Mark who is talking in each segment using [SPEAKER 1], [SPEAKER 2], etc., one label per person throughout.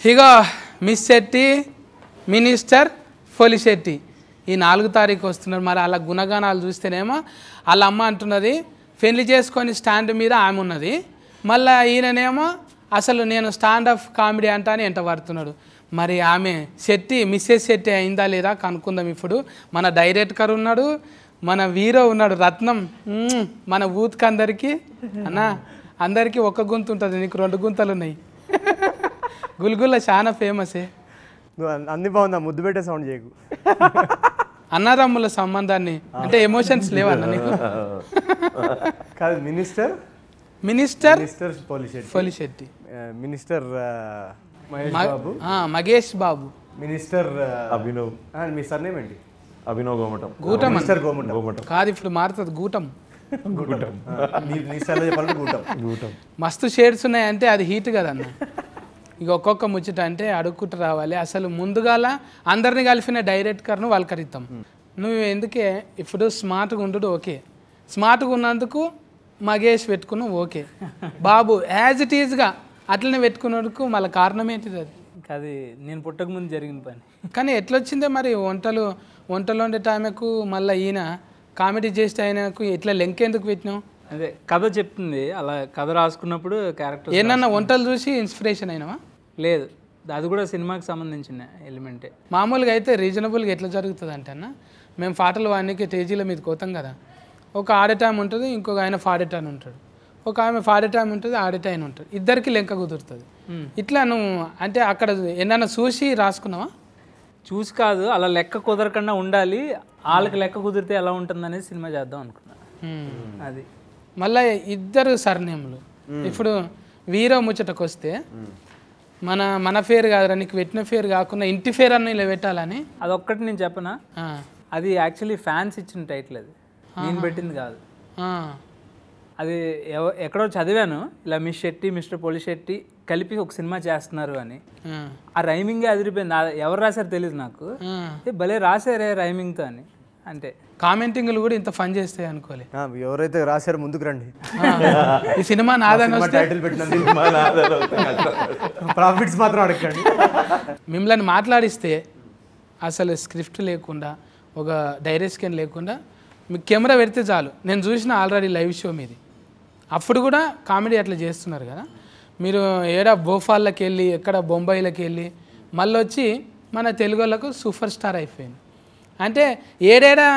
[SPEAKER 1] ఇగో miss Shetty, minister, Polishetty ఈ 4 తారీఖు వస్తున్నారు. మరి అలా గుణగానాలు చూస్తేనేమో వాళ్ళ అమ్మ అంటున్నది పెళ్లి చేసుకొని స్టాండ్ మీద ఆమె ఉన్నది, మళ్ళీ ఈయననేమో అసలు నేను స్టాండ్ అప్ కామెడీ అంటా అని ఎంట పడుతున్నాడు. మరి ఆమె శెట్టి మిస్సెస్ శెట్టి అయిందా లేదా కనుక్కుందాం. ఇప్పుడు మన డైరెక్టర్ ఉన్నాడు, మన వీరో ఉన్నాడు, రత్నం. మన ఊత్కి అందరికీ అన్నా అందరికీ ఒక గుంత ఉంటుంది, నీకు 2 గుంతలు ఉన్నాయి. గుల్గుల్ల చాలా ఫేమసే.
[SPEAKER 2] అన్ని బాగుందా, ముద్దు పెట్టే సౌండ్ చేయకు.
[SPEAKER 1] అన్నదమ్ముల సంబంధాన్ని అంటే ఎమోషన్స్ లేవన్న నీకు?
[SPEAKER 2] కాదు, మినిస్టర్
[SPEAKER 1] పొలిశెట్టి,
[SPEAKER 2] మినిస్టర్
[SPEAKER 1] మగేష్ బాబు,
[SPEAKER 2] మినిస్టర్
[SPEAKER 3] అభినవ్.
[SPEAKER 2] మీ సర్నేమ్ ఏంటి?
[SPEAKER 3] అభినవ్ గోమటం.
[SPEAKER 1] గూటం
[SPEAKER 2] మిస్టర్ గోమటం
[SPEAKER 1] కాదు, ఇప్పుడు మారుతుంది గూటం.
[SPEAKER 2] నీ స్టైల్లో చెప్పాలంటే గూటం.
[SPEAKER 1] మస్తు షేడ్స్ ఉన్నాయంటే అది హీట్ కదన్న. ఇక ఒక్కొక్క ముచ్చట అంటే అడుక్కుంటూ రావాలి. అసలు ముందుగాల అందరిని కలిపిన డైరెక్టర్ను వాళ్ళకరిద్దాం. నువ్వు ఎందుకే ఇప్పుడు స్మార్ట్గా ఉండు, ఓకే, స్మార్ట్గా ఉన్నందుకు మగేష్ పెట్టుకున్నావు, ఓకే. బాబు యాజ్ ఇట్ ఈజ్గా అట్లనే పెట్టుకున్నందుకు మళ్ళీ కారణం ఏంటిది?
[SPEAKER 4] అది నేను పుట్టక ముందు జరిగిన పని.
[SPEAKER 1] కానీ ఎట్లొచ్చిందే మరి వంటలు వండే టైంకు మళ్ళీ ఈయన కామెడీ చేస్తే ఆయనకు ఇట్లా లెంక్ ఎందుకు పెట్టినావు?
[SPEAKER 4] అదే కథ చెప్తుంది, అలా కథ రాసుకున్నప్పుడు క్యారెక్టర్
[SPEAKER 1] ఏమన్నా వంటలు చూసి ఇన్స్పిరేషన్ అయినావా?
[SPEAKER 4] లేదు, అది కూడా సినిమాకి సంబంధించిన ఎలిమెంటే.
[SPEAKER 1] మామూలుగా అయితే రీజనబుల్గా ఎట్లా జరుగుతుంది అంటే అన్న, మేము పాటలు వాడికి స్టేజీల మీద కోతాం కదా, ఒక ఆడే టైం ఉంటుంది, ఇంకొక ఆయన ఫాడే టైం ఉంటాడు, ఒక ఆమె ఫాడే టైం ఉంటుంది, ఆడే టైం ఉంటుంది, ఇద్దరికి లెంక కుదురుతుంది. ఇట్లా నువ్వు అంటే అక్కడ ఏమన్నా చూసి రాసుకున్నావా?
[SPEAKER 4] చూసి కాదు, అలా లెక్క కుదరకుండా ఉండాలి, వాళ్ళకి లెక్క కుదిరితే ఎలా ఉంటుంది అనేది సినిమా చేద్దాం అనుకున్నాను. అది
[SPEAKER 1] మళ్ళీ ఇద్దరు సర్నేములు. ఇప్పుడు వీరో ముచ్చటకు వస్తే మన పేరు కాదురా, నీకు పెట్టిన పేరు కాకుండా ఇంటి పేరు అన్న ఇలా పెట్టాలని.
[SPEAKER 4] అదొక్కటి నేను చెప్పనా, అది యాక్చువల్లీ ఫ్యాన్స్ ఇచ్చిన టైటిల్, అది నేను పెట్టింది కాదు. అది ఎక్కడో చదివాను, ఇలా మిస్ శెట్టి మిస్టర్ పొలిశెట్టి కలిపి ఒక సినిమా చేస్తున్నారు అని. ఆ రైమింగే అదిరిపోయింది. ఎవరు రాశారు తెలియదు నాకు, భలే రాశారే రైమింగ్తో అని. అంటే
[SPEAKER 1] కామెంటింగ్లు కూడా ఇంత ఫన్ చేస్తాయి అనుకోలే.
[SPEAKER 2] ఎవరైతే రాశారో ముందుకు రండి,
[SPEAKER 1] ఈ సినిమా నాదని
[SPEAKER 2] టైటిల్ పెట్టినందుకు ప్రాఫిట్స్ మాత్రం అడగండి.
[SPEAKER 1] మిమ్మల్ని మాట్లాడిస్తే అసలు స్క్రిప్ట్ లేకుండా, ఒక డైరెక్షన్ లేకుండా మీకు కెమెరా పెడితే చాలు. నేను చూసిన ఆల్రెడీ లైవ్ షో మీది, అప్పుడు కూడా కామెడీ అట్లా చేస్తున్నారు కదా మీరు. ఏడా భోపాల్లోకి వెళ్ళి, ఎక్కడ బొంబాయిలోకి వెళ్ళి, మళ్ళీ వచ్చి మన తెలుగు వాళ్ళకు సూపర్ స్టార్ అయిపోయింది. అంటే ఏడేడా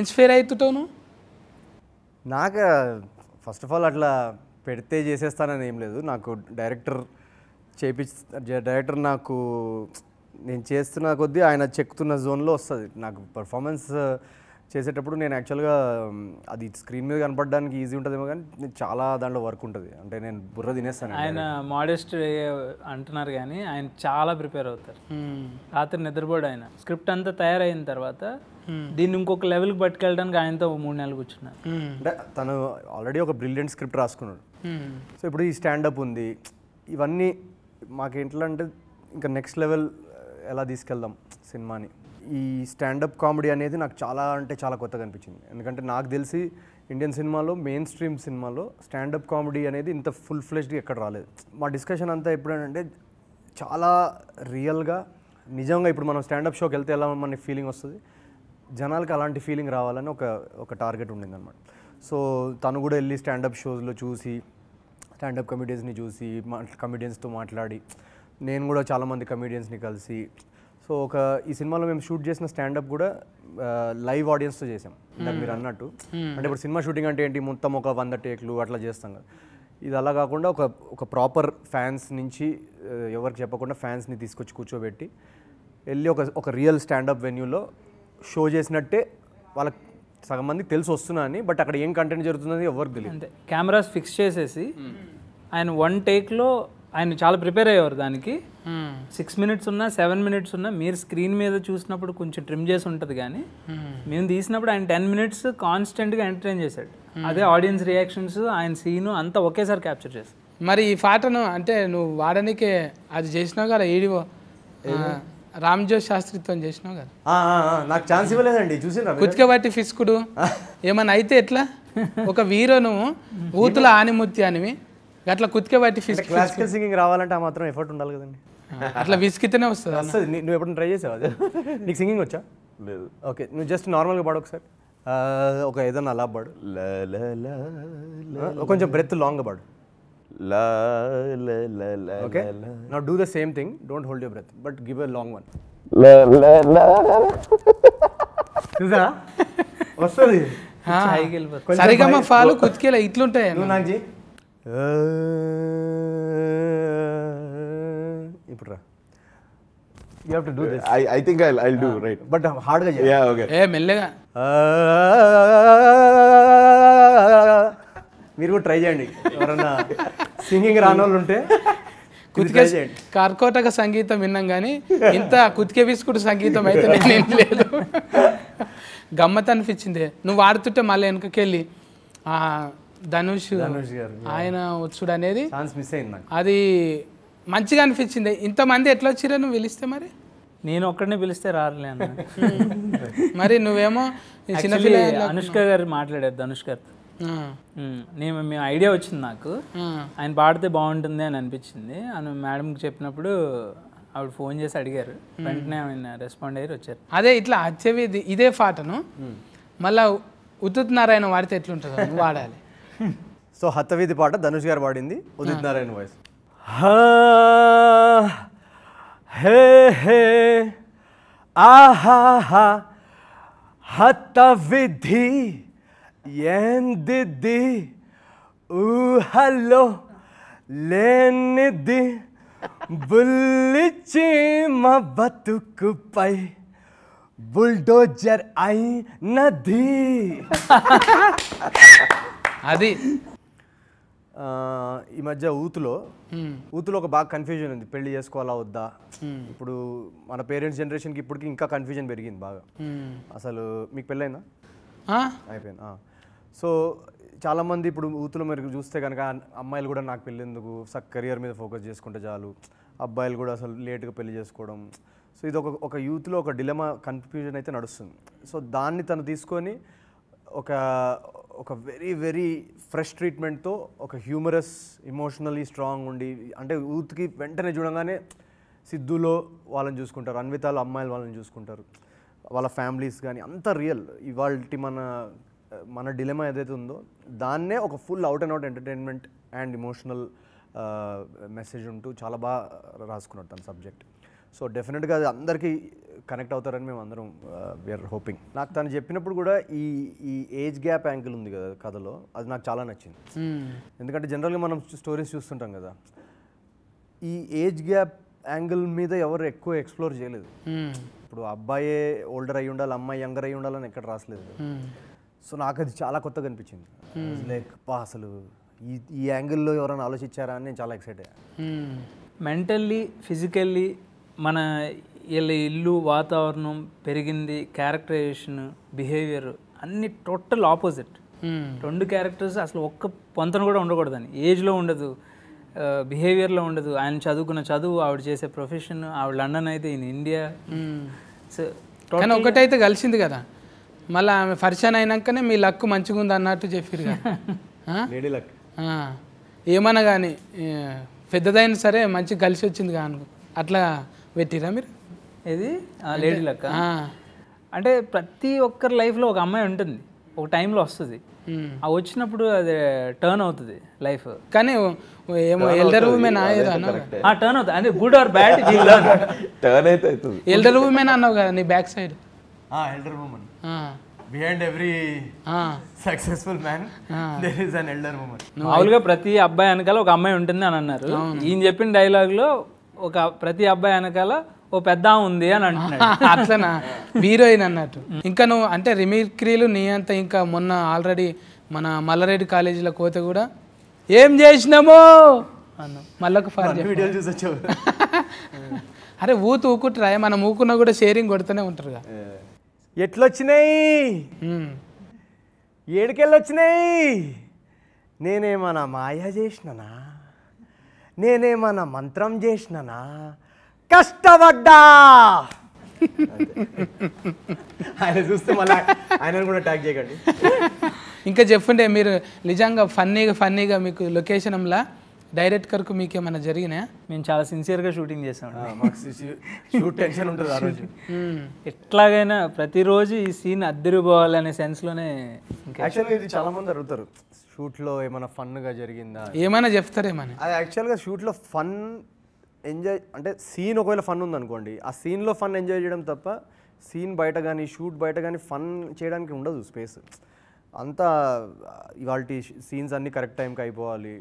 [SPEAKER 1] ఇన్స్పైర్ అవుతుంటావు?
[SPEAKER 2] నాకు ఫస్ట్ ఆఫ్ ఆల్ అట్లా పెడితే చేసేస్తానని ఏం లేదు. నాకు డైరెక్టర్ నాకు నేను చేస్తున్న కొద్దీ ఆయన చెక్కుతున్న జోన్లో వస్తుంది. నాకు పర్ఫార్మెన్స్ చేసేటప్పుడు నేను యాక్చువల్గా అది స్క్రీన్ మీద కనపడడానికి ఈజీ ఉంటుందేమో, కానీ చాలా దాంట్లో వర్క్ ఉంటుంది. అంటే నేను బుర్ర తినేస్తాను.
[SPEAKER 4] ఆయన మోడెస్ట్ అంటున్నారు కానీ ఆయన చాలా ప్రిపేర్ అవుతారు. రాత్రి నిద్రపోడు ఆయన. స్క్రిప్ట్ అంతా తయారైన తర్వాత దీన్ని ఇంకొక లెవెల్కి పట్టుకెళ్ళడానికి ఆయనతో 3 నెలలు కూర్చున్నారు.
[SPEAKER 2] అంటే తను ఆల్రెడీ ఒక బ్రిలియంట్ స్క్రిప్ట్ రాసుకున్నాడు. సో ఇప్పుడు ఈ స్టాండప్ ఉంది, ఇవన్నీ మాకు ఎట్లా అంటే ఇంకా నెక్స్ట్ లెవెల్ ఎలా తీసుకెళ్దాం సినిమాని. ఈ స్టాండప్ కామెడీ అనేది నాకు చాలా అంటే చాలా కొత్తగా అనిపించింది. ఎందుకంటే నాకు తెలిసి ఇండియన్ సినిమాలో, మెయిన్ స్ట్రీమ్ సినిమాలో స్టాండప్ కామెడీ అనేది ఇంత ఫుల్ ఫ్లెజ్డ్గా ఎక్కడ రాలేదు. మా డిస్కషన్ అంతా ఎప్పుడంటే చాలా రియల్గా, నిజంగా ఇప్పుడు మనం స్టాండప్ షోకి వెళ్తే ఎలా మనకి ఫీలింగ్ వస్తుంది, జనాలకి అలాంటి ఫీలింగ్ రావాలని ఒక టార్గెట్ ఉండింది అనమాట. సో తను కూడా వెళ్ళి స్టాండప్ షోస్లో చూసి, స్టాండప్ కమెడియన్స్ని చూసి, కమెడియన్స్తో మాట్లాడి, నేను కూడా చాలామంది కమెడియన్స్ని కలిసి, సో ఈ సినిమాలో మేము షూట్ చేసిన స్టాండప్ కూడా లైవ్ ఆడియన్స్తో చేసాం. ఇందాక మీరు అన్నట్టు, అంటే ఇప్పుడు సినిమా షూటింగ్ అంటే ఏంటి, మొత్తం ఒక 100 టేక్లు అట్లా చేస్తాం కదా. ఇది అలా కాకుండా ఒక ప్రాపర్ ఫ్యాన్స్ నుంచి, ఎవరికి చెప్పకుండా ఫ్యాన్స్ని తీసుకొచ్చి కూర్చోబెట్టి వెళ్ళి ఒక రియల్ స్టాండప్ వెన్యూలో షో చేసినట్టే వాళ్ళకి సగం మందికి తెలిసి వస్తున్నా అని. బట్ అక్కడ ఏం కంటెంట్ జరుగుతుందని ఎవరికి తెలియదు.
[SPEAKER 4] అంతే, కెమెరాస్ ఫిక్స్ చేసేసి ఆయన 1 టేక్లో ఆయన చాలా ప్రిపేర్ అయ్యేవారు దానికి. 6 మినిట్స్ ఉన్నా 7 మినిట్స్ ఉన్నా మీరు స్క్రీన్ మీద చూసినప్పుడు కొంచెం ట్రిమ్ చేసి ఉంటుంది, కానీ మేము తీసినప్పుడు ఆయన 10 మినిట్స్ కాన్స్టెంట్గా ఎంటర్టైన్ చేశాడు. అదే ఆడియన్స్ రియాక్షన్స్, ఆయన సీను అంతా ఒకేసారి క్యాప్చర్ చేస్తాడు.
[SPEAKER 1] మరి ఈ పాటను అంటే నువ్వు వాడనికే అది చేసినావు కదా, ఏడివో రామ్జోష్ శాస్త్రితో చేసినావు కదా.
[SPEAKER 2] నాకు ఛాన్స్ ఇవ్వలేదండి, చూసిన
[SPEAKER 1] కుతికబట్టి ఫిస్కుడు ఏమన్నా అయితే ఎట్లా? ఒక వీరోను ఊతుల ఆనిముత్యానివి అట్లా కుతికబట్టి ఫిస్క్.
[SPEAKER 2] క్లాసికల్ సింగింగ్ రావాలంటే ఆ మాత్రం ఎఫర్ట్ ఉండాలి కదండి.
[SPEAKER 1] అట్లా విసిగితేనే వస్తుంది
[SPEAKER 2] వస్తుంది. నువ్వు ఎప్పుడు ట్రై చేసావు అది? నీకు సింగింగ్ వచ్చా?
[SPEAKER 3] లేదు.
[SPEAKER 2] ఓకే, నువ్వు జస్ట్ నార్మల్గా పాడు ఒకసారి. ఒక ఏదన్నా అలా పాడు.
[SPEAKER 3] లా లా లా
[SPEAKER 2] కొంచెం బ్రెత్ లాంగ్గా పాడు.
[SPEAKER 3] లా లా లా లా
[SPEAKER 2] okay, now do the same thing, don't hold your breath but give a long one.
[SPEAKER 3] లా లా లా.
[SPEAKER 2] చూసా వస్తుంది.
[SPEAKER 4] హాయిగా వెళ్ళిపోతుంది.
[SPEAKER 1] సరిగమ ఫాలు కుతికేలా ఇట్లుంటాయి.
[SPEAKER 2] నువ్వు నాకు చెయ్యి. ఇప్పుడు రా. You have to do this.
[SPEAKER 3] I think I'll do right.
[SPEAKER 2] But హార్డ్గా చేయాలి.
[SPEAKER 3] Yeah, okay.
[SPEAKER 1] ఏ మెల్లగా.
[SPEAKER 2] మీరు కూడా ట్రై చేయండి, ఎవరన్నా సింగింగ్ రాని వాళ్ళు ఉంటే
[SPEAKER 1] కుతికే కర్కోటక సంగీతం విన్నాం కానీ ఇంత కుతికే విసుకుడు సంగీతం అయితే నేను లేదు. గమ్మత్ అనిపించింది నువ్వు వాడుతుంటే మళ్ళీ వెనకకెళ్ళి ధనుష్
[SPEAKER 2] గారు
[SPEAKER 1] ఆయన వచ్చుడు అనేది
[SPEAKER 2] ఛాన్స్ మిస్ అయింది నాకు.
[SPEAKER 1] అది మంచిగా అనిపించింది. ఇంతమంది ఎట్లా వచ్చిరా నువ్వు పిలిస్తే? మరి
[SPEAKER 4] నేను ఒక్కడనే పిలిస్తే రారులే అన్న.
[SPEAKER 1] మరి నువ్వేమో
[SPEAKER 4] Actually, అనుష్క గారు మాట్లాడారు ధనుష్ గారు. మేము ఐడియా వచ్చింది నాకు, ఆయన పాడితే బాగుంటుంది అని అనిపించింది. అని మేడంకి చెప్పినప్పుడు ఆవిడ ఫోన్ చేసి అడిగారు, వెంటనే ఆయన రెస్పాండ్ అయ్యి వచ్చారు.
[SPEAKER 1] అదే ఇట్లా వచ్చేవి ఇదే పాటను మళ్ళా ఉదిత్ నారాయణ వాడితే ఎట్లుంటుందో వాడాలి.
[SPEAKER 2] సో హతవీధి పాట ధనుష్ గారు పాడింది, ఉదిత్ నారాయణ వాయిస్. హే హే ఆహా హతవిధి ఏందిది ఊహలో లేనిది బుల్లిచి మా బతుకుపై బుల్డోజర్ అయినది.
[SPEAKER 1] అది
[SPEAKER 2] ఈ మధ్య ఊతులో ఒక బాగా కన్ఫ్యూజన్ ఉంది, పెళ్లి చేసుకోవాలా వద్దా. ఇప్పుడు మన పేరెంట్స్ జనరేషన్కి ఇప్పటికి ఇంకా కన్ఫ్యూజన్ పెరిగింది బాగా. అసలు మీకు పెళ్ళైందా? అయిపోయింది. సో చాలామంది ఇప్పుడు ఊతులో మీరు చూస్తే కనుక అమ్మాయిలు కూడా నాకు పెళ్ళి ఎందుకు, కెరియర్ మీద ఫోకస్ చేసుకుంటే చాలు, అబ్బాయిలు కూడా అసలు లేట్గా పెళ్లి చేసుకోవడం. సో ఇది ఒక యూత్లో ఒక డిలమా కన్ఫ్యూజన్ అయితే నడుస్తుంది. సో దాన్ని తను తీసుకొని ఒక వెరీ వెరీ ఫ్రెష్ ట్రీట్మెంట్తో ఒక హ్యూమరస్ ఇమోషనలీ స్ట్రాంగ్ ఉండి, అంటే యూత్కి వెంటనే చూడగానే సిద్ధులో వాళ్ళని చూసుకుంటారు, అన్వితాలో అమ్మాయిలు వాళ్ళని చూసుకుంటారు, వాళ్ళ ఫ్యామిలీస్ కానీ అంత రియల్. ఇవాళ మన డిలెమా ఏదైతే ఉందో దాన్నే ఒక full out and out entertainment and emotional message ఉంటూ చాలా బాగా రాసుకున్నాడు తన సబ్జెక్ట్. సో డెఫినెట్గా అది అందరికీ కనెక్ట్ అవుతారని మేము అందరం వీఆర్ హోపింగ్. నాకు తను చెప్పినప్పుడు కూడా ఈ ఏజ్ గ్యాప్ యాంగిల్ ఉంది కదా కథలో, అది నాకు చాలా నచ్చింది. ఎందుకంటే జనరల్గా మనం స్టోరీస్ చూస్తుంటాం కదా, ఈ ఏజ్ గ్యాప్ యాంగిల్ మీద ఎవరు ఎక్కువ ఎక్స్ప్లోర్ చేయలేదు. ఇప్పుడు అబ్బాయే ఓల్డర్ అయ్యి ఉండాలి, అమ్మాయి యంగర్ అయ్యి ఉండాలని ఎక్కడ రాసలేదు. సో నాకు అది చాలా కొత్తగా అనిపించింది. లైక్ అసలు ఈ యాంగిల్లో ఎవరైనా ఆలోచించారా అని నేను చాలా ఎక్సైట్ అయ్యా.
[SPEAKER 4] మెంటల్లీ ఫిజికల్లీ మన వీళ్ళ ఇల్లు, వాతావరణం, పెరిగింది, క్యారెక్టరైజేషన్, బిహేవియర్ అన్ని టోటల్ ఆపోజిట్. రెండు క్యారెక్టర్స్ అసలు ఒక్క పొంతన కూడా ఉండకూడదని. ఏజ్లో ఉండదు, బిహేవియర్లో ఉండదు. ఆయన చదువుకున్న చదువు, ఆవిడ చేసే ప్రొఫెషన్, ఆవిడ లండన్ అయితే ఈయన ఇండియా. సో
[SPEAKER 1] కానీ ఒకటైతే కలిసింది కదా, మళ్ళీ ఆమె పరిచయం అయినాకనే మీ లక్ మంచిగా ఉంది అన్నట్టు చెప్పారు కదా. ఏమన్నా కానీ పెద్దదైనా సరే మంచిగా కలిసి వచ్చింది కాను, అట్లా పెట్టిరా మీరు?
[SPEAKER 4] ఇది లేడీ లక్ అంటే ప్రతి ఒక్కరి లైఫ్లో ఒక అమ్మాయి ఉంటుంది, ఒక టైంలో వస్తుంది. ఆ వచ్చినప్పుడు అది టర్న్ అవుతుంది లైఫ్.
[SPEAKER 1] కానీ ఏమో ఎల్డర్ ఉమెన్
[SPEAKER 4] టర్న్ అవుతుంది, అంటే గుడ్ ఆర్ బ్యాడ్
[SPEAKER 3] టర్న్ అయితే అవుతుంది.
[SPEAKER 1] ఎల్డర్ ఉమెన్ అన్నావు కదా నీ back side.
[SPEAKER 2] Elder women behind every successful man there is an elder women.
[SPEAKER 4] మామూలుగా ప్రతి అబ్బాయి వెనకాల ఒక అమ్మాయి ఉంటుంది అని అన్నారు. ఈయన చెప్పిన డైలాగ్లో ఒక ప్రతి అబ్బాయి వెనకాల ఓ పెద్ద ఉంది అని అంటున్నాడు.
[SPEAKER 1] అట్లనా, హీరోయిన్ అన్నట్టు. ఇంకా నువ్వు అంటే రిమిక్రీలు నీ అంత, ఇంకా మొన్న ఆల్రెడీ మన మల్లారెడ్డి కాలేజీలో కోతే కూడా ఏం చేసినామో అన్నావు, మళ్ళొక ఫార్
[SPEAKER 2] వీడియోలు చూసి వచ్చావు.
[SPEAKER 1] అరే ఊకుంటారా, మనం ఊకున్నా కూడా షేరింగ్ కొడుతూనే ఉంటారుగా.
[SPEAKER 2] ఎట్లొచ్చినాయి, ఏడుకెళ్ళొచ్చినాయి, నేనేమన్నా మాయ చేసినానా, నేనేమన్నా మంత్రం చేసినానా, కష్టపడ్డా. ఆయన చూస్తే మళ్ళీ ఆయన కూడా ట్యాగ్ చేయకండి.
[SPEAKER 1] ఇంకా చెప్పుండే మీరు నిజంగా ఫన్నీగా మీకు లొకేషన్లా డైరెక్టర్కు మీకు ఏమైనా జరిగినాయా?
[SPEAKER 4] మేము చాలా సిన్సియర్గా షూటింగ్ చేసాం.
[SPEAKER 2] మాకు షూట్ టెన్షన్ ఉంటుంది ఆ రోజు.
[SPEAKER 4] ఎట్లాగైనా ప్రతిరోజు ఈ సీన్ అద్దరిపోవాలనే సెన్స్లోనే.
[SPEAKER 2] యాక్చువల్గా ఇది చాలా మంది అడుగుతారు, షూట్లో ఏమైనా ఫన్గా జరిగిందా,
[SPEAKER 1] ఏమైనా చెప్తారేమని.
[SPEAKER 2] అది యాక్చువల్గా షూట్లో ఫన్ ఎంజాయ్ అంటే సీన్ ఒకవేళ ఫన్ ఉందనుకోండి, ఆ సీన్లో ఫన్ ఎంజాయ్ చేయడం తప్ప సీన్ బయట కానీ షూట్ బయట కానీ ఫన్ చేయడానికి ఉండదు స్పేస్. అంతా ఇవాళ సీన్స్ అన్నీ కరెక్ట్ టైంకి అయిపోవాలి,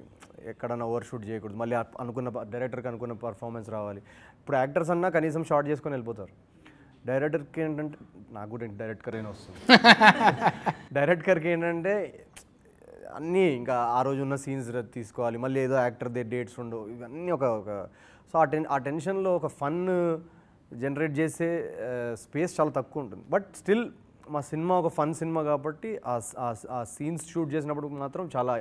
[SPEAKER 2] ఎక్కడన్నా ఓవర్ షూట్ చేయకూడదు, మళ్ళీ అనుకున్న డైరెక్టర్కి అనుకున్న పర్ఫార్మెన్స్ రావాలి. ఇప్పుడు యాక్టర్స్ అన్నా కనీసం షార్ట్ చేసుకొని వెళ్ళిపోతారు. డైరెక్టర్కి ఏంటంటే, నాకు కూడా డైరెక్టర్ అయినా వస్తుంది, డైరెక్టర్కి ఏంటంటే అన్నీ ఇంకా ఆ రోజు ఉన్న సీన్స్ తీసుకోవాలి, మళ్ళీ ఏదో యాక్టర్ డేట్స్ ఉండవు, ఇవన్నీ ఒక సో ఆ టెన్షన్లో ఒక ఫన్ జనరేట్ చేసే స్పేస్ చాలా తక్కువ ఉంటుంది. బట్ స్టిల్ మా సినిమా ఒక ఫన్ సినిమా కాబట్టి ఆ సీన్స్ షూట్ చేసినప్పుడు మాత్రం చాలా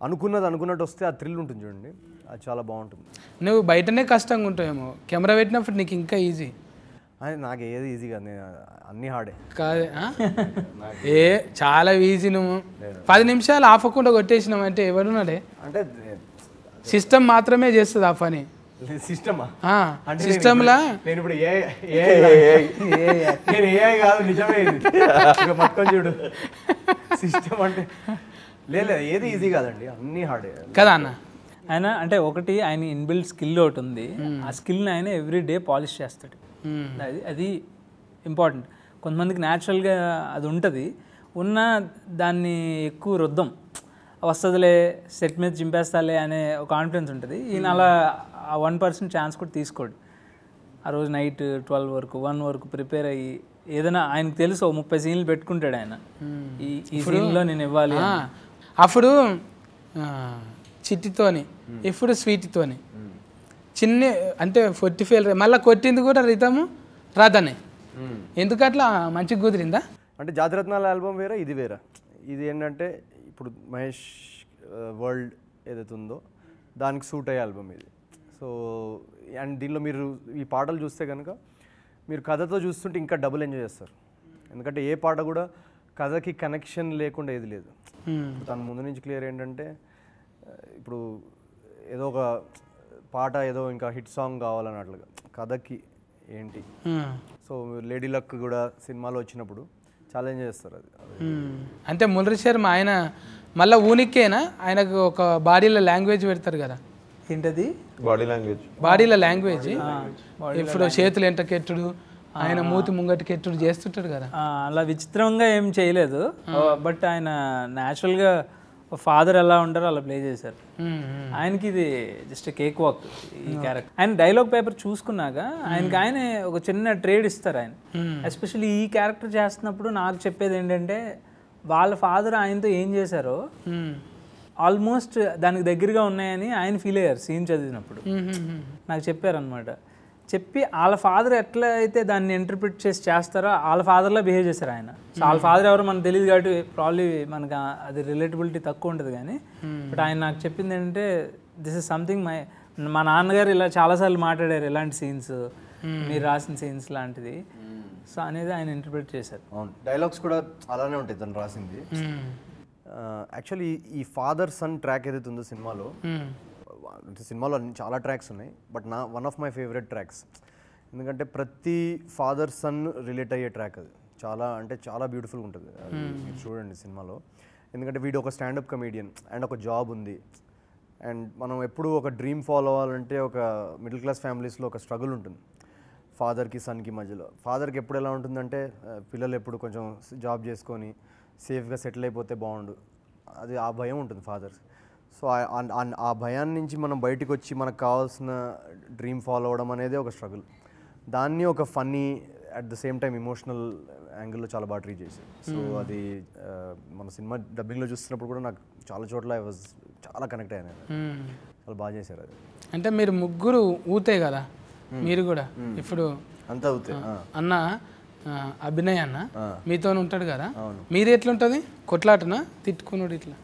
[SPEAKER 2] అనుకున్నట్టు వస్తే ఆ థ్రిల్ ఉంటుంది చూడండి, అది చాలా బాగుంటుంది.
[SPEAKER 1] నువ్వు బయటనే కష్టంగా ఉంటావేమో, కెమెరా పెట్టినప్పుడు నీకు ఇంకా ఈజీ.
[SPEAKER 2] నాకు ఏది ఈజీ కాదు, నేను అన్నీ హార్డే
[SPEAKER 1] కాదే. చాలా ఈజీ. నువ్వు 10 నిమిషాలు ఆపకుండా కొట్టేసినావు అంటే ఎవరున్నాడే?
[SPEAKER 2] అంటే
[SPEAKER 1] సిస్టమ్ మాత్రమే చేస్తుంది ఆ పని.
[SPEAKER 2] సిస్టమా?
[SPEAKER 1] సిస్టమ్లా
[SPEAKER 2] నేను ఇప్పుడు నేను ఏఐ కాదు, నిజమే మొత్తం చూడు. సిస్టమ్ అంటే లేదు, ఏది ఈజీ కాదండి, అన్నీ హార్డే
[SPEAKER 1] కదా అన్న.
[SPEAKER 4] ఆయన అంటే ఒకటి ఆయన ఇన్బిల్డ్ స్కిల్ ఒకటి ఉంది, ఆ స్కిల్ని ఆయన ఎవ్రీ డే పాలిష్ చేస్తాడు. అది ఇంపార్టెంట్. కొంతమందికి న్యాచురల్గా అది ఉంటుంది, ఉన్న దాన్ని ఎక్కువ రుద్దం, వస్తుందిలే సెట్ మీద చింపేస్తాలే అనే ఒక కాన్ఫిడెన్స్ ఉంటుంది. ఈయన అలా ఆ 1% ఛాన్స్ కూడా తీసుకోడు. ఆ రోజు నైట్ 12 వరకు 1 వరకు ప్రిపేర్ అయ్యి ఏదైనా ఆయనకు తెలుసు 30 సీన్లు పెట్టుకుంటాడు ఆయన, ఈ సీన్లో నేను ఇవ్వాలి.
[SPEAKER 1] అప్పుడు చిట్టితోని, ఇప్పుడు స్వీట్తోని చిన్న అంటే 45 మళ్ళీ కొట్టింది కూడా రితము రాధనే. ఎందుకట్లా మంచిగా కుదిరిందా?
[SPEAKER 2] అంటే జాతిరత్నాల ఆల్బమ్ వేరే, ఇది వేరే. ఇది ఏంటంటే ఇప్పుడు మహేష్ వరల్డ్ ఏదైతే ఉందో దానికి సూట్ అయ్యే ఆల్బమ్ ఇది. సో అండ్ దీనిలో మీరు ఈ పాటలు చూస్తే కనుక మీరు కథతో చూస్తుంటే ఇంకా డబుల్ ఎంజాయ్ చేస్తారు. ఎందుకంటే ఏ పాట కూడా కథకి కనెక్షన్ లేకుండా ఏది లేదు. తన ముందు నుంచి క్లియర్ ఏంటంటే ఇప్పుడు ఏదో ఒక పాట ఏదో ఇంకా హిట్ సాంగ్ కావాలన్నట్లుగా కథకి ఏంటి. సో లేడీ లక్ కూడా సినిమాలో వచ్చినప్పుడు చాలా ఎంజాయ్ చేస్తారు. అది
[SPEAKER 1] అంటే మురళీ శర్మ ఆయన మళ్ళీ ఊనికేనా, ఆయనకు ఒక బాడీలో లాంగ్వేజ్ పెడతారు కదా,
[SPEAKER 4] ఏంటది?
[SPEAKER 1] బాడీలో లాంగ్వేజ్. ఇప్పుడు చేతులు ఎంటకెట్టుడు, ఆయన మూతి ముంగటికెట్టుడు చేస్తుంటాడు కదా.
[SPEAKER 4] అలా విచిత్రంగా ఏం చేయలేదు, బట్ ఆయన న్యాచురల్గా ఫాదర్ ఎలా ఉంటారో అలా ప్లే చేశారు. ఆయనకి ఇది జస్ట్ కేక్ వాక్ ఈ క్యారెక్టర్. ఆయన డైలాగ్ పేపర్ చూసుకున్నాక ఆయనకి ఒక చిన్న ట్రేడ్ ఇస్తారు ఆయన. ఎస్పెషల్లీ ఈ క్యారెక్టర్ చేస్తున్నప్పుడు నాకు చెప్పేది ఏంటంటే వాళ్ళ ఫాదర్ ఆయనతో ఏం చేశారో ఆల్మోస్ట్ దానికి దగ్గరగా ఉన్నాయని ఆయన ఫీల్ అయ్యారు సీన్ చదివినప్పుడు. నాకు చెప్పారనమాట. చెప్పి వాళ్ళ ఫాదర్ ఎట్లా అయితే దాన్ని ఇంటర్ప్రిట్ చేస్తారో వాళ్ళ ఫాదర్లా బిహేవ్ చేశారు ఆయన. సో వాళ్ళ ఫాదర్ ఎవరో మనకు తెలియదు కాబట్టి ప్రాబ్లీ మనకు అది రిలేటబిలిటీ తక్కువ ఉంటుంది కానీ, బట్ ఆయన నాకు చెప్పింది ఏంటంటే దిస్ ఇస్ సంథింగ్ మా నాన్నగారు ఇలా చాలాసార్లు మాట్లాడారు ఇలాంటి సీన్స్, మీరు రాసిన సీన్స్ లాంటిది. సో అనేది ఆయన ఇంటర్ప్రిట్ చేశారు.
[SPEAKER 2] అవును, డైలాగ్స్ కూడా అలానే ఉంటాయి తను రాసింది. యాక్చువల్లీ ఈ ఫాదర్ సన్ ట్రాక్ ఏదైతే ఉందో సినిమాలో, సినిమాలో చాలా ట్రాక్స్ ఉన్నాయి, but one of my favourite tracks. ఎందుకంటే ప్రతి ఫాదర్ సన్ రిలేట్ అయ్యే ట్రాక్ అది. చాలా అంటే చాలా బ్యూటిఫుల్గా ఉంటుంది, మీరు చూడండి సినిమాలో. ఎందుకంటే వీడు ఒక స్టాండప్ కమేడియన్ అండ్ ఒక జాబ్ ఉంది, అండ్ మనం ఎప్పుడు ఒక డ్రీమ్ ఫాలో అవ్వాలంటే ఒక మిడిల్ క్లాస్ ఫ్యామిలీస్లో ఒక స్ట్రగుల్ ఉంటుంది ఫాదర్కి సన్కి మధ్యలో. ఫాదర్కి ఎప్పుడు ఎలా ఉంటుందంటే పిల్లలు ఎప్పుడు కొంచెం జాబ్ చేసుకొని సేఫ్గా సెటిల్ అయిపోతే బాగుండు, అది ఆ భయం ఉంటుంది ఫాదర్స్. సో ఆ భయాన్ని నుంచి మనం బయటకు వచ్చి మనకు కావాల్సిన డ్రీమ్ ఫాలో అవ్వడం అనేది ఒక స్ట్రగుల్. దాన్ని ఒక funny at the same time emotional యాంగిల్లో చాలా బాగా ట్రీట్ చేశారు. సో అది మన సినిమా డబ్బింగ్లో చూస్తున్నప్పుడు కూడా నాకు చాలా చోట్ల చాలా కనెక్ట్ అయ్యాను, చాలా బాగా చేశారు అది.
[SPEAKER 1] అంటే మీరు ముగ్గురు ఊతే కదా, మీరు కూడా ఇప్పుడు
[SPEAKER 2] అంతా అవుతాయి
[SPEAKER 1] అన్న అభినయ్ అన్న మీతో ఉంటాడు కదా, మీది ఎట్లుంటుంది? కొట్లాటనా తిట్టుకున్నాడు ఇట్లా?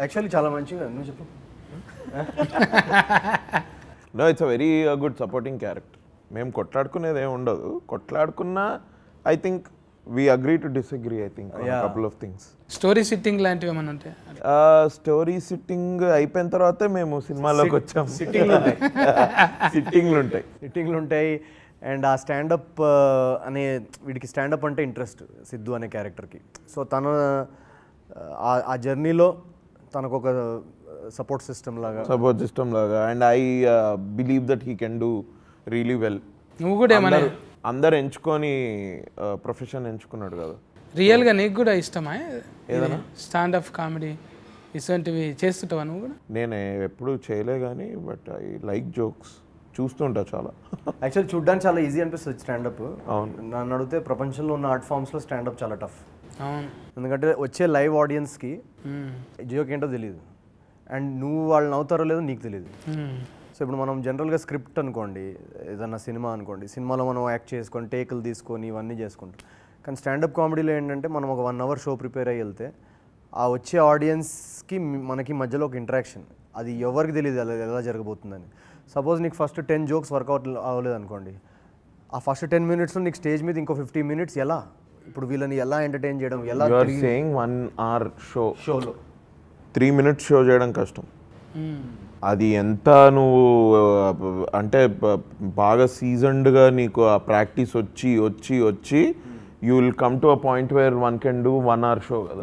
[SPEAKER 2] యాక్చువల్లీ చాలా మంచిగా, నువ్వు చెప్పు.
[SPEAKER 3] No, it's a very good supporting character. మేము కొట్లాడుకునేది ఏమి ఉండదు, కొట్లాడుకున్నా I think we agree to disagree, I think, on a couple of things.
[SPEAKER 1] Story sitting లాంటివి ఏమైనా ఉంటాయి?
[SPEAKER 3] స్టోరీ సిట్టింగ్ అయిపోయిన తర్వాతే మేము సినిమాలోకి వచ్చాము. సిట్టింగ్లు
[SPEAKER 2] ఉంటాయి అండ్ ఆ స్టాండప్ అనే వీడికి స్టాండప్ అంటే ఇంట్రెస్ట్, సిద్ధు అనే క్యారెక్టర్కి. సో తను ఆ జర్నీలో తనకు ఒక సపోర్ట్ సిస్టమ్ లాగా
[SPEAKER 3] and I believe that he can do really well.
[SPEAKER 1] నువ్వు కూడా ఏమన్నా
[SPEAKER 3] అందరు ఎంచుకొని ప్రొఫెషన్ ఎంచుకున్నాడు కదా.
[SPEAKER 1] రియల్గా నీకు కూడా ఇష్టమా స్టాండప్ కామెడీ ఇటువంటివి చేస్తుంటావా నువ్వు కూడా?
[SPEAKER 3] నేను ఎప్పుడు చేయలే కానీ బట్ ఐ లైక్ జోక్స్, చూస్తుంటా చాలా.
[SPEAKER 2] యాక్చువల్లీ చూడడానికి చాలా ఈజీ అనిపిస్తుంది స్టాండప్.
[SPEAKER 3] అవును,
[SPEAKER 2] నన్ను అడిగితే ప్రపంచంలో ఉన్న ఆర్ట్ ఫామ్స్లో స్టాండప్ చాలా టఫ్.
[SPEAKER 1] అవును,
[SPEAKER 2] ఎందుకంటే వచ్చే లైవ్ ఆడియన్స్కి జోక్ ఏంటో తెలియదు అండ్ నువ్వు వాళ్ళు నవ్వుతారో లేదో నీకు తెలియదు. సో ఇప్పుడు మనం జనరల్గా స్క్రిప్ట్ అనుకోండి, ఏదన్నా సినిమా అనుకోండి, సినిమాలో మనం యాక్ట్ చేసుకొని టేకులు తీసుకొని ఇవన్నీ చేసుకుంటాం. కానీ స్టాండప్ కామెడీలో ఏంటంటే మనం ఒక 1 hour షో ప్రిపేర్ అయ్యి వెళ్తే ఆ వచ్చే ఆడియన్స్కి మనకి మధ్యలో ఒక ఇంటరాక్షన్, అది ఎవరికి తెలియదు ఎలా జరగబోతుందని. సపోజ్ నీకు ఫస్ట్ 10 jokes వర్కౌట్ అవ్వలేదు అనుకోండి, ఆ ఫస్ట్ 10 minutesలో నీకు స్టేజ్ మీద ఇంకో 15 minutes ఎలా ఇప్పుడు వీళ్ళని ఎలా ఎంటర్టైన్ చేయడం, ఎలా
[SPEAKER 3] 1 hour
[SPEAKER 2] షోలో
[SPEAKER 3] 3 minutes షో చేయడం కష్టం. అది ఎంత నువ్వు అంటే బాగా సీజన్డ్గా నీకు ఆ ప్రాక్టీస్ వచ్చి you will come to a point where one can do 1 hour show కదా.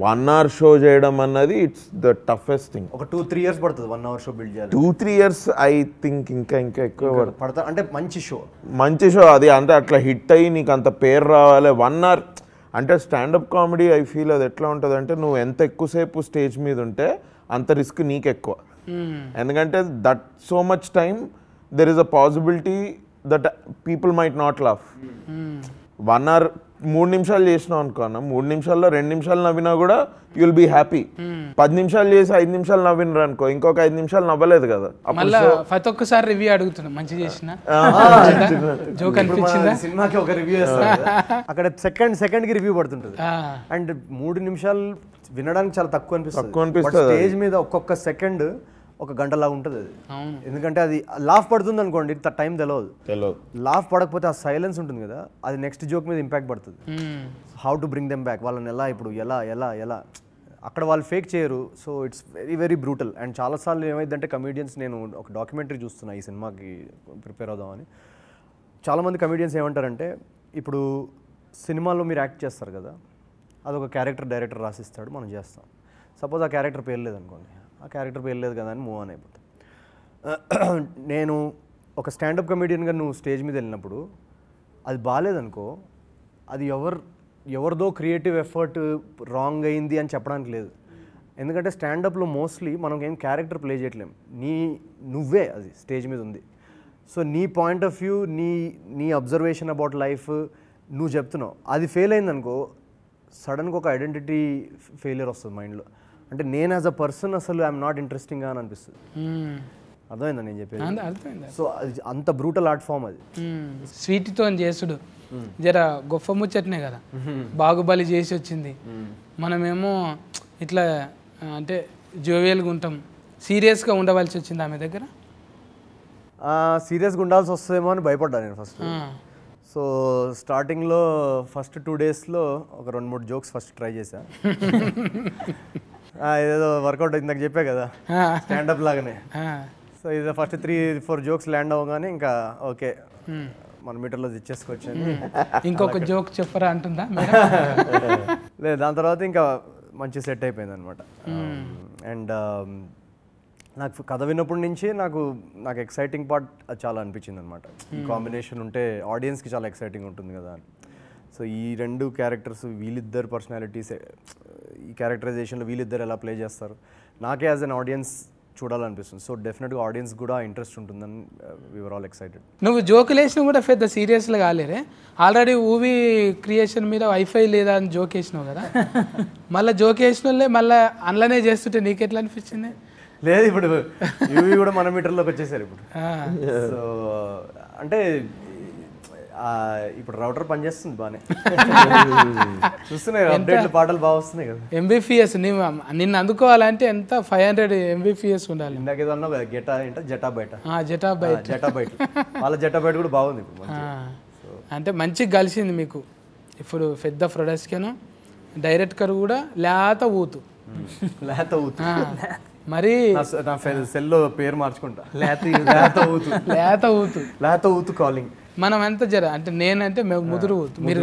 [SPEAKER 3] 1 hour షో చేయడం అన్నది ఇట్స్ ద టఫెస్ట్ థింగ్.
[SPEAKER 2] ఒక 2-3 years పడుతుంది 1 hour షో బిల్డ్ చేయాలి.
[SPEAKER 3] 2-3 years ఐ థింక్ ఇంకా ఎక్కువ
[SPEAKER 2] పడతా. అంటే మంచి షో
[SPEAKER 3] అది అంటే అట్లా హిట్ అయ్యి నీకు అంత పేరు రావాలి. 1 hour అంటే స్టాండప్ కామెడీ ఐ ఫీల్ అది ఎట్లా ఉంటుంది అంటే నువ్వు ఎంత ఎక్కువసేపు స్టేజ్ మీద ఉంటే అంత రిస్క్ నీకు ఎక్కువ. ఎందుకంటే that so much time there is a possibility that people might not laugh. 1 hour 3 నిమిషాలు చేసినావు అనుకున్నా, 3 నిమిషాల్లో 2 నిమిషాలు నవ్వినా కూడా యూ విల్ బీ హ్యాపీ. 10 నిమిషాలు చేసి 5 నిమిషాలు నవ్వినరు అనుకో, ఇంకొక 5 నిమిషాలు నవ్వలేదు కదా.
[SPEAKER 1] మళ్ళీ ప్రతి ఒక్కసారి రివ్యూ అడుగుతున్నా, మంచి చేసిన జోక్ అనిపించిందా?
[SPEAKER 2] సినిమాకి ఒక రివ్యూ అక్కడ సెకండ్ కి రివ్యూ పడుతుంటుంది అండ్ 3 నిమిషాలు వినడానికి చాలా తక్కువ అనిపిస్తుంది. స్టేజ్ మీద ఒక్కొక్క సెకండ్ ఒక గంటలాగా ఉంటుంది అది. ఎందుకంటే అది లాఫ్ పడుతుంది అనుకోండి, టైం తెలియదు. లాఫ్ పడకపోతే ఆ సైలెన్స్ ఉంటుంది కదా, అది నెక్స్ట్ జోక్ మీద ఇంపాక్ట్ పడుతుంది. How to bring them back, వాళ్ళని ఎలా అక్కడ వాళ్ళు ఫేక్ చేయరు. So it's very brutal. And చాలాసార్లు ఏమైందంటే కమీడియన్స్, నేను ఒక డాక్యుమెంటరీ చూస్తున్నా ఈ సినిమాకి ప్రిపేర్ అవుదామని, చాలామంది కమీడియన్స్ ఏమంటారంటే ఇప్పుడు సినిమాలో మీరు యాక్ట్ చేస్తారు కదా, అదొక క్యారెక్టర్ డైరెక్టర్ రాసిస్తాడు, మనం చేస్తాం. సపోజ్ ఆ క్యారెక్టర్ పేరు లేదనుకోండి, ఆ క్యారెక్టర్ పేరు లేదు కదా అని మూవ్ ఆన్ అయిపోతాం. నేను ఒక స్టాండప్ కమెడియన్గా నువ్వు స్టేజ్ మీద వెళ్ళినప్పుడు అది బాగాలేదనుకో, అది ఎవరిదో క్రియేటివ్ ఎఫర్ట్ రాంగ్ అయింది అని చెప్పడానికి లేదు. ఎందుకంటే స్టాండప్లో మోస్ట్లీ మనం ఏం క్యారెక్టర్ ప్లే చేయట్లేం, నువ్వే అది స్టేజ్ మీద ఉంది. సో నీ పాయింట్ ఆఫ్ వ్యూ, నీ అబ్జర్వేషన్ అబౌట్ లైఫ్ నువ్వు చెప్తున్నావు. అది ఫెయిల్ అయిందనుకో, సడన్గా ఒక ఐడెంటిటీ ఫెయిలియర్ వస్తుంది మైండ్లో. అంటే నేను యాజ్ అ పర్సన్ అసలు ఐఎమ్ నాట్ ఇంట్రెస్టింగ్గా అని అనిపిస్తుంది. అర్థమైందా నేను చెప్పేది? సో అది అంత బ్రూటల్ ఆర్ట్ ఫామ్ అది.
[SPEAKER 1] స్వీట్తో చేసుడు జర గొప్ప ముచ్చట్నే కదా. బాహుబలి చేసి వచ్చింది, మనమేమో ఇట్లా అంటే జోవియల్గా ఉంటాం, సీరియస్గా ఉండవలసి వచ్చింది ఆమె దగ్గర.
[SPEAKER 2] సీరియస్గా ఉండాల్సి వస్తుందేమో అని భయపడ్డా నేను ఫస్ట్. సో స్టార్టింగ్లో ఫస్ట్ 2 daysలో ఒక 2-3 jokes ఫస్ట్ ట్రై చేశా. ఏదో వర్కౌట్ ఇందాక చెప్పా కదా స్టాండప్ లాగానే. సో ఇది ఫస్ట్ 3-4 jokes ల్యాండ్ అవ్వగానే ఇంకా ఓకే మన మీటర్లో తెచ్చేసుకోవచ్చు.
[SPEAKER 1] ఇంకొక జోక్ చెప్పరా అంటుందా?
[SPEAKER 2] లేదు, దాని తర్వాత ఇంకా మంచి సెట్ అయిపోయింది అనమాట. అండ్ నాకు కథ విన్నప్పటి నుంచి నాకు ఎక్సైటింగ్ పార్ట్ చాలా అనిపించింది అనమాట. ఈ కాంబినేషన్ ఉంటే ఆడియన్స్కి చాలా ఎక్సైటింగ్ ఉంటుంది కదా అని. సో ఈ 2 క్యారెక్టర్స్, వీళ్ళిద్దరు పర్సనాలిటీస్, ఈ క్యారెక్టరైజేషన్లో వీళ్ళిద్దరు ఎలా ప్లే చేస్తారు, నాకే యాజ్ అన్ ఆడియన్స్ చూడాలనిపిస్తుంది. సో డెఫినెట్గా ఆడియన్స్ కూడా ఇంట్రెస్ట్ ఉంటుందని వి వర్ ఆల్ ఎక్సైటెడ్.
[SPEAKER 1] నువ్వు జోకులు వేసినా కూడా పెద్ద సీరియస్గా కాలేరే, ఆల్రెడీ మూవీ క్రియేషన్ మీద వైఫై లేదా అని జోక్ వేసినావు కదా, మళ్ళీ జోక్ వేసిన వాళ్ళే మళ్ళీ అందులోనే చేస్తుంటే నీకు ఎట్లా అనిపించింది?
[SPEAKER 2] లేదు, ఇప్పుడు ఇవి కూడా మన మీటర్లోకి వచ్చేసారు ఇప్పుడు. సో అంటే ఇప్పుడు రౌటర్ పనిచేస్తుంది బాగానే, చూస్తున్నాయి అప్డేట్లు, పాటలు బాగా వస్తున్నాయి కదా.
[SPEAKER 1] MBPS నిన్ను అందుకోవాలంటే ఎంత 500 MBPS ఉండాలి.
[SPEAKER 2] ఇందాక ఏదో అన్నావు కదా, జెటాబైట్
[SPEAKER 1] జెటాబైట్
[SPEAKER 2] వాళ్ళ జెటాబైట్ కూడా బాగుంది ఇప్పుడు.
[SPEAKER 1] అంటే మంచిగా కలిసింది మీకు ఇప్పుడు పెద్ద ప్రొడక్షన్ డైరెక్టర్ కూడా లేత ఊతు
[SPEAKER 2] లేత ఊతు
[SPEAKER 1] మరి
[SPEAKER 2] నా సెల్లో పేరు మార్చుకుంటా
[SPEAKER 4] లేత
[SPEAKER 1] లేత ఊతు
[SPEAKER 2] లేత ఊతు కాలింగ్.
[SPEAKER 1] మనం ఎంత జర అంటే నేనంటే ముదురు ఊతు మీరు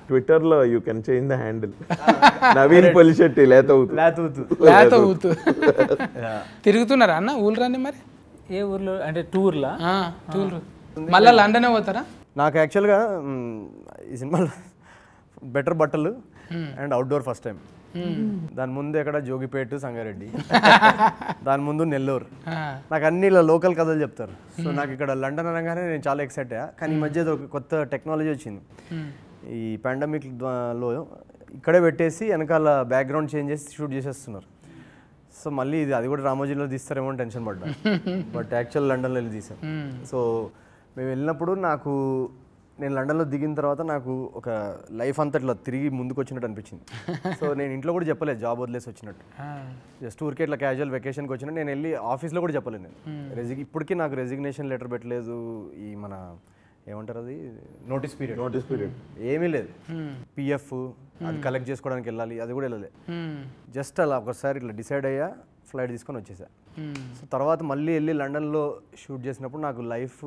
[SPEAKER 3] ట్విట్టర్ లో you can change the handle Naveen Polishetty లేత ఊతు.
[SPEAKER 2] లేత ఊతు
[SPEAKER 1] లేత ఊతు. తిరుగుతున్నారా అన్న ఊళ్ళు రండి మరి?
[SPEAKER 4] ఏ ఊర్లో అంటే టూర్లా?
[SPEAKER 1] టూర్ మళ్ళీ లండనే పోతారా?
[SPEAKER 2] నాకు యాక్చువల్గా ఈ సినిమాలో బెటర్ బట్టలు అండ్ అవుట్డోర్ ఫస్ట్ టైం. దాని ముందు ఎక్కడ జోగిపేట, సంగారెడ్డి, దాని ముందు నెల్లూరు. నాకు అన్ని ఇలా లోకల్ కథలు చెప్తారు. సో నాకు ఇక్కడ లండన్ అనగానే నేను చాలా ఎక్సైట్ అయ్యా. కానీ ఈ మధ్య ఒక కొత్త టెక్నాలజీ వచ్చింది. ఈ పాండమిక్ లో ఇక్కడే పెట్టేసి వెనకాల బ్యాక్గ్రౌండ్ చేంజ్ చేసి షూట్ చేసేస్తున్నారు. సో మళ్ళీ అది కూడా రామోజీలో తీస్తారేమో అని టెన్షన్ పడ్డా. బట్ యాక్చువల్ లండన్లో వెళ్ళి తీసాం. సో మేము వెళ్ళినప్పుడు నేను లండన్లో దిగిన తర్వాత నాకు ఒక లైఫ్ అంతా ఇట్లా తిరిగి ముందుకు వచ్చినట్టు అనిపించింది. సో నేను ఇంట్లో కూడా చెప్పలేదు జాబ్ వదిలేసి వచ్చినట్టు. జస్ట్ ఊరికే ఇట్లా క్యాజువల్ వెకేషన్కి వచ్చినట్టు నేను వెళ్ళి ఆఫీస్లో కూడా చెప్పలేదు నేను. ఇప్పటికీ నాకు రెసిగ్నేషన్ లెటర్ పెట్టలేదు. ఈ మన ఏమంటారు అది నోటీస్ పీరియడ్ ఏమీ లేదు. పిఎఫ్ అది కలెక్ట్ చేసుకోవడానికి వెళ్ళాలి, అది కూడా వెళ్ళలేదు. జస్ట్ అలా ఒకసారి ఇట్లా డిసైడ్ అయ్యా, ఫ్లైట్ తీసుకొని వచ్చేసా. సో తర్వాత మళ్ళీ వెళ్ళి లండన్లో షూట్ చేసినప్పుడు నాకు లైఫ్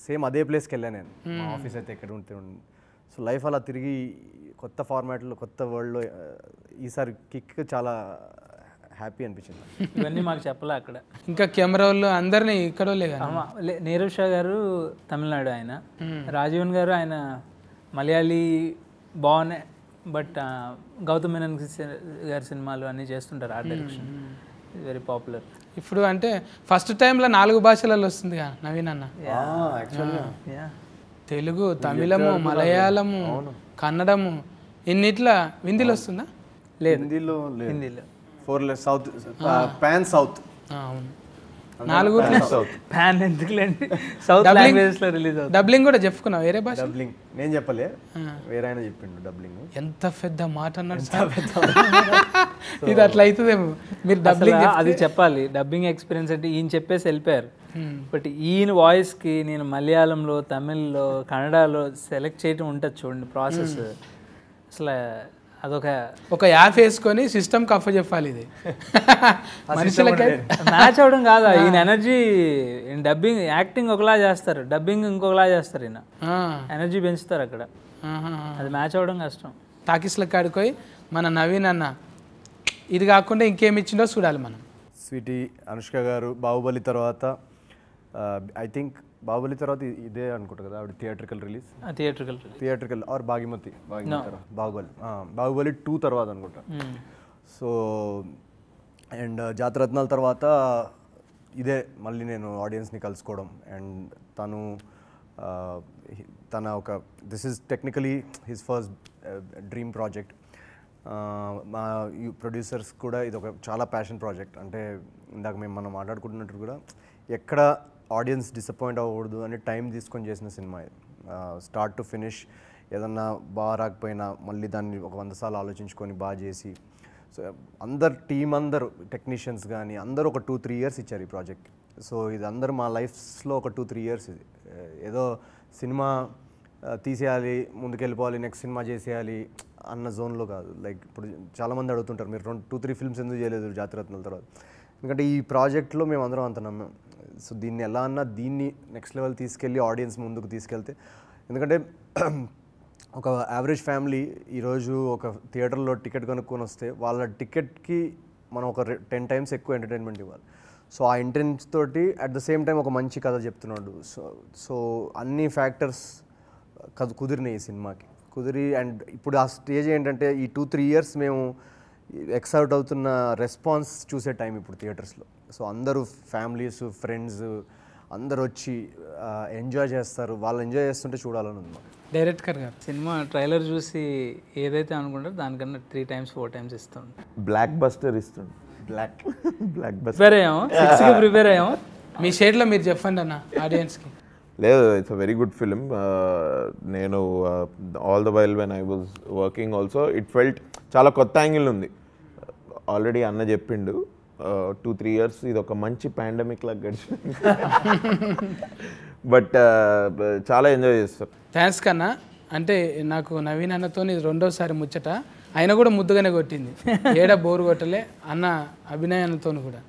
[SPEAKER 2] సేమ్ అదే ప్లేస్కి వెళ్ళాను నేను. మా ఆఫీస్ అయితే ఎక్కడ ఉంటే. సో లైఫ్ అలా తిరిగి కొత్త ఫార్మాట్లో కొత్త వరల్డ్లో ఈసారి కిక్ చాలా హ్యాపీ అనిపించింది.
[SPEAKER 4] ఇవన్నీ మాకు చెప్పలే అక్కడ.
[SPEAKER 1] ఇంకా కెమెరా వాళ్ళు అందరినీ ఇక్కడ
[SPEAKER 4] నీరవ్ షా గారు తమిళనాడు, ఆయన రాజీవన్ గారు ఆయన మలయాళీ బాగున్నాయి. బట్ గౌతమ్ మేనన్ గారి సినిమాలు అన్నీ చేస్తుంటారు, ఆర్ట్ డైరెక్షన్ వెరీ పాపులర్.
[SPEAKER 1] ఇప్పుడు అంటే ఫస్ట్ టైంలో 4 భాషలలో వస్తుంది కదా నవీన్ అన్న. తెలుగు, తమిళము, మలయాళము, కన్నడము, ఇన్నిట్లా హిందీలో వస్తుందా?
[SPEAKER 4] లేదు,
[SPEAKER 2] హిందీలో 4 సౌత్ పాన్ సౌత్.
[SPEAKER 1] అవును, 4
[SPEAKER 4] పాన్ ఎందుకులేండి, సౌత్ లాంగ్వేజెస్ లో రిలీజ్ అవుతుంది.
[SPEAKER 1] డబ్లింగ్ కూడా చెప్పుకున్నావు వేరే భాష?
[SPEAKER 2] డబ్లింగ్ నేను చెప్పలే, వేరే ఆయన చెప్పిండు డబ్లింగ్.
[SPEAKER 1] ఎంత పెద్ద మాట అన్నాడు సార్. ఇది అట్లా అవుతుందేమో. మీరు డబ్లింగ్
[SPEAKER 4] అది చెప్పాలి. డబ్బింగ్ ఎక్స్పీరియన్స్ అంటే ఈయన చెప్పేసి వెళ్ళిపోయారు. బట్ ఈయన వాయిస్కి నేను మలయాళంలో, తమిళ్లో, కన్నడలో సెలెక్ట్ చేయటం ఉంటుంది చూడండి ప్రాసెస్. అసలు ఒక యాప్ వేసుకొని సిస్టమ్ కఫ్ చెప్పాలి. ఇది మనుషులకి మ్యాచ్ అవడం కాదా? ఈయన ఎనర్జీ, డబ్బింగ్ యాక్టింగ్ ఒకలా చేస్తారు, డబ్బింగ్ ఇంకొకలా చేస్తారు. ఈయన ఎనర్జీ పెంచుతారు అక్కడ, అది మ్యాచ్ అవడం కష్టం.
[SPEAKER 1] టాకీస్ల కాడిపోయి మన నవీన్ అన్న ఇది కాకుండా ఇంకేమి ఇచ్చిండో చూడాలి మనం.
[SPEAKER 2] స్వీటీ, అనుష్క గారు బాహుబలి తర్వాత ఐ థింక్ బాహుబలి తర్వాత ఇదే అనుకుంటా కదా ఆవిడ థియేట్రికల్ ఆర్ బాగిమతి బాహుబలి 2 తర్వాత అనుకుంటా. సో అండ్ జాతరత్నాల తర్వాత ఇదే మళ్ళీ నేను ఆడియన్స్ని కలుసుకోవడం. అండ్ తన ఒక this is technically his first dream project. మా ప్రొడ్యూసర్స్ కూడా ఇది ఒక చాలా ప్యాషన్ ప్రాజెక్ట్. అంటే ఇందాక మనం మాట్లాడుకుంటున్నట్టు కూడా ఎక్కడ ఆడియన్స్ డిసప్పాయింట్ అవ్వకూడదు అని టైం తీసుకొని చేసిన సినిమా ఇది. స్టార్ట్ టు ఫినిష్ ఏదన్నా బాగా రాకపోయినా మళ్ళీ దాన్ని ఒక 100 సార్లు ఆలోచించుకొని బాగా చేసి. సో అందరు టెక్నీషియన్స్ కానీ అందరూ ఒక 2-3 ఇయర్స్ ఇచ్చారు ఈ ప్రాజెక్ట్. సో ఇది అందరూ మా లైఫ్స్లో ఒక 2-3 ఇయర్స్. ఇది ఏదో సినిమా తీసేయాలి, ముందుకెళ్ళిపోవాలి, నెక్స్ట్ సినిమా చేసేయాలి అన్న జోన్లో కాదు. లైక్ ఇప్పుడు చాలామంది అడుగుతుంటారు, మీరు 2-3 ఫిల్మ్స్ ఎందుకు చేయలేదు జాతరత్నాల తర్వాత? ఎందుకంటే ఈ ప్రాజెక్ట్లో మేము అందరం అంత నమ్మాం. సో దీన్ని ఎలా అన్నా దీన్ని నెక్స్ట్ లెవెల్ తీసుకెళ్ళి ఆడియన్స్ ముందుకు తీసుకెళ్తే, ఎందుకంటే ఒక యావరేజ్ ఫ్యామిలీ ఈరోజు ఒక థియేటర్లో టికెట్ కొనుక్కొని వస్తే వాళ్ళ టికెట్కి మనం ఒక 10 టైమ్స్ ఎక్కువ ఎంటర్టైన్మెంట్ ఇవ్వాలి. సో ఆ ఇంటెన్స్ తోటి అట్ ద సేమ్ టైం ఒక మంచి కథ చెప్తున్నాడు. సో అన్ని ఫ్యాక్టర్స్ కుదిరినాయి ఈ సినిమాకి. అండ్ ఇప్పుడు ఆ స్టేజ్ ఏంటంటే ఈ 2-3 ఇయర్స్ మేము ఎక్సైట్ అవుతున్న రెస్పాన్స్ చూసే టైం ఇప్పుడు థియేటర్స్లో. సో అందరూ ఫ్యామిలీస్, ఫ్రెండ్స్ అందరు వచ్చి ఎంజాయ్ చేస్తారు. వాళ్ళు ఎంజాయ్ చేస్తుంటే చూడాలని ఉంది.
[SPEAKER 1] డైరెక్టర్ గారు
[SPEAKER 4] సినిమా ట్రైలర్ చూసి ఏదైతే అనుకుంటారో దానికన్నా 3 times 4 times ఇస్తుంది.
[SPEAKER 3] బ్లాక్ బస్టర్ ఇస్తుంది.
[SPEAKER 2] బ్లాక్
[SPEAKER 4] బస్టర్ ప్రిపేర్ అయ్యాము.
[SPEAKER 1] మీ షేడ్లో మీరు చెప్పండి అన్న ఆడియన్స్కి.
[SPEAKER 3] లేదు, it's a very good film. నేను all the while when I was working also it felt చాలా కొత్త యాంగిల్ ఉంది. ఆల్రెడీ అన్న చెప్పిండు 2-3 ఇయర్స్ ఇది ఒక మంచి పాండమిక్ లాగా గడిచింది. బట్ చాలా ఎంజాయ్ చేస్తారు.
[SPEAKER 1] థ్యాంక్స్ కన్నా. అంటే నాకు నవీన్ అన్నతో ఇది రెండోసారి ముచ్చట, ఆయన కూడా ముద్దుగానే కొట్టింది, ఏడ బోరు కొట్టలే అన్న అభినయ్ అన్నతో కూడా.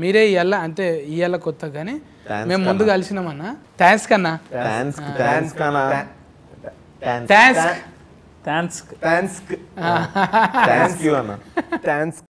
[SPEAKER 1] మీరే ఇయ్యాల అంటే ఇయ్యాల కొత్త కానీ మేము ముందు కలిసినామన్నా. థ్యాంక్స్ కన్నా. Thanks
[SPEAKER 3] thanks